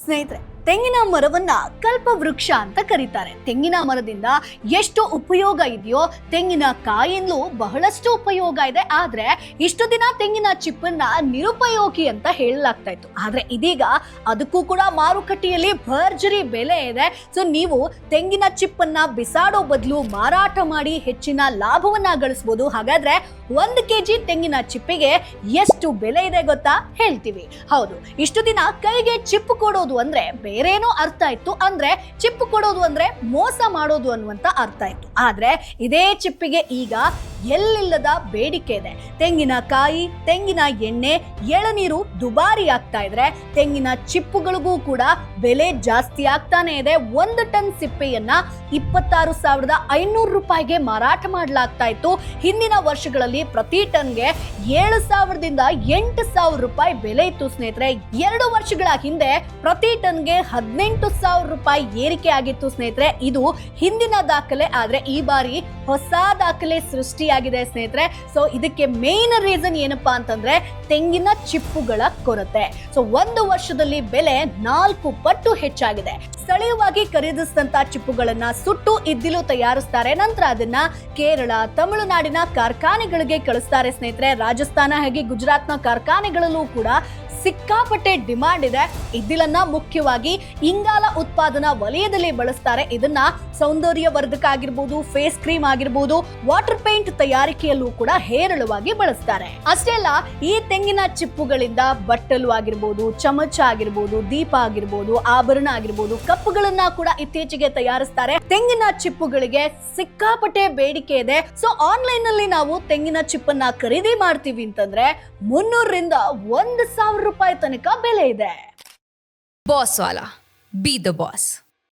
ಸ್ನೇಹಿತರೆ, ತೆಂಗಿನ ಮರವನ್ನ ಕಲ್ಪವೃಕ್ಷ ಅಂತ ಕರೀತಾರೆ. ತೆಂಗಿನ ಮರದಿಂದ ಎಷ್ಟು ಉಪಯೋಗ ಇದೆಯೋ ತೆಂಗಿನ ಕಾಯಿಂದಲೂ ಬಹಳಷ್ಟು ಉಪಯೋಗ ಇದೆ. ಆದ್ರೆ ಇಷ್ಟು ದಿನ ತೆಂಗಿನ ಚಿಪ್ಪನ್ನ ನಿರುಪಯೋಗಿ ಅಂತ ಹೇಳಲಾಗ್ತಾ ಇತ್ತು. ಆದ್ರೆ ಇದೀಗ ಅದಕ್ಕೂ ಕೂಡ ಮಾರುಕಟ್ಟೆಯಲ್ಲಿ ಭರ್ಜರಿ ಬೆಲೆ ಇದೆ. ಸೊ ನೀವು ತೆಂಗಿನ ಚಿಪ್ಪನ್ನ ಬಿಸಾಡೋ ಬದಲು ಮಾರಾಟ ಮಾಡಿ ಹೆಚ್ಚಿನ ಲಾಭವನ್ನ ಗಳಿಸಬಹುದು. ಹಾಗಾದ್ರೆ 1 ಕೆಜಿ ತೆಂಗಿನ ಚಿಪ್ಪಿಗೆ ಎಷ್ಟು ಬೆಲೆ ಇದೆ ಗೊತ್ತಾ? ಹೇಳ್ತೀವಿ. ಹೌದು, ಇಷ್ಟು ದಿನ ಕೈಗೆ ಚಿಪ್ಪು ಕೊಡೋದು ಅಂದ್ರೆ ಬೇರೇನೋ ಅರ್ಥ ಇತ್ತು. ಅಂದ್ರೆ ಚಿಪ್ಪು ಕೊಡೋದು ಅಂದ್ರೆ ಮೋಸ ಮಾಡೋದು ಅನ್ನುವಂತ ಅರ್ಥ ಇತ್ತು. ಆದ್ರೆ ಇದೇ ಚಿಪ್ಪಿಗೆ ಈಗ ಎಲ್ಲಿಲ್ಲದ ಬೇಡಿಕೆ ಇದೆ. ತೆಂಗಿನಕಾಯಿ, ತೆಂಗಿನ ಎಣ್ಣೆ, ಎಳನೀರು ದುಬಾರಿ ಆಗ್ತಾ ಇದ್ರೆ ತೆಂಗಿನ ಚಿಪ್ಪುಗಳಿಗೂ ಕೂಡ ಬೆಲೆ ಜಾಸ್ತಿ ಆಗ್ತಾನೆ ಇದೆ. 1 ಟನ್ ಸಿಪ್ಪೆಯನ್ನ 26,500 ರೂಪಾಯಿಗೆ ಮಾರಾಟ ಮಾಡಲಾಗ್ತಾ ಇತ್ತು. ಹಿಂದಿನ ವರ್ಷಗಳಲ್ಲಿ ಪ್ರತಿ ಟನ್ಗೆ 7,000ದಿಂದ 8,000 ರೂಪಾಯಿ ಬೆಲೆ ಇತ್ತು ಸ್ನೇಹಿತರೆ. 2 ವರ್ಷಗಳ ಹಿಂದೆ ಪ್ರತಿ ಟನ್ಗೆ 18,000 ರೂಪಾಯಿ ಏರಿಕೆ ಆಗಿತ್ತು ಸ್ನೇಹಿತರೆ. ಇದು ಹಿಂದಿನ ದಾಖಲೆ. ಆದ್ರೆ ಈ ಬಾರಿ ಹೊಸ ದಾಖಲೆ ಸೃಷ್ಟಿಯಾಗಿದೆ ಸ್ನೇಹಿತರೆ. ಸೊ ಇದಕ್ಕೆ ಮೇನ್ ರೀಸನ್ ಏನಪ್ಪಾ ಅಂತಂದ್ರೆ ತೆಂಗಿನ ಚಿಪ್ಪುಗಳ ಕೊರತೆ. ಸೊ 1 ವರ್ಷದಲ್ಲಿ ಬೆಲೆ 4 ಪಟ್ಟು ಹೆಚ್ಚಾಗಿದೆ. ಸ್ಥಳೀಯವಾಗಿ ಖರೀದಿಸಿದಂತ ಚಿಪ್ಪುಗಳನ್ನ ಸುಟ್ಟು ಇದ್ದಿಲು ತಯಾರಿಸ್ತಾರೆ. ನಂತರ ಅದನ್ನ ಕೇರಳ, ತಮಿಳುನಾಡಿನ ಕಾರ್ಖಾನೆಗಳಿಗೆ ಕಳಿಸ್ತಾರೆ ಸ್ನೇಹಿತರೆ. ರಾಜಸ್ಥಾನ ಹಾಗೆ ಗುಜರಾತ್ನ ಕಾರ್ಖಾನೆಗಳಲ್ಲೂ ಕೂಡ ಸಿಕ್ಕಾಪಟ್ಟೆ ಡಿಮಾಂಡ್ ಇದೆ. ಇದ್ದಿಲನ್ನ ಮುಖ್ಯವಾಗಿ ಇಂಗಾಲ ಉತ್ಪಾದನಾ ವಲಯದಲ್ಲಿ ಬಳಸ್ತಾರೆ. ಇದನ್ನ ಸೌಂದರ್ಯ ವರ್ಧಕ ಆಗಿರ್ಬೋದು, ಫೇಸ್ ಕ್ರೀಮ್ ಆಗಿರ್ಬೋದು, ವಾಟರ್ ಪೇಂಟ್ ತಯಾರಿಕೆಯಲ್ಲೂ ಕೂಡ ಹೇರಳವಾಗಿ ಬಳಸ್ತಾರೆ. ಅಷ್ಟೇ ಅಲ್ಲ, ಈ ತೆಂಗಿನ ಚಿಪ್ಪುಗಳಿಂದ ಬಟ್ಟಲು ಆಗಿರ್ಬೋದು, ಚಮಚ ಆಗಿರ್ಬೋದು, ದೀಪ ಆಗಿರ್ಬೋದು, ಆಭರಣ ಆಗಿರ್ಬೋದು, ಕಪ್ಪುಗಳನ್ನ ಕೂಡ ಇತ್ತೀಚೆಗೆ ತಯಾರಿಸ್ತಾರೆ. ತೆಂಗಿನ ಚಿಪ್ಪುಗಳಿಗೆ ಸಿಕ್ಕಾಪಟ್ಟೆ ಬೇಡಿಕೆ ಇದೆ. ಸೊ ಆನ್ಲೈನ್ ನಲ್ಲಿ ನಾವು ತೆಂಗಿನ ಚಿಪ್ಪನ್ನ ಖರೀದಿ ಮಾಡ್ತೀವಿ ಅಂತಂದ್ರೆ 300ರಿಂದ 1,000 ರೂಪಾಯಿ ತನಕ ಬೆಲೆ ಇದೆ. Boss Vala, B the boss.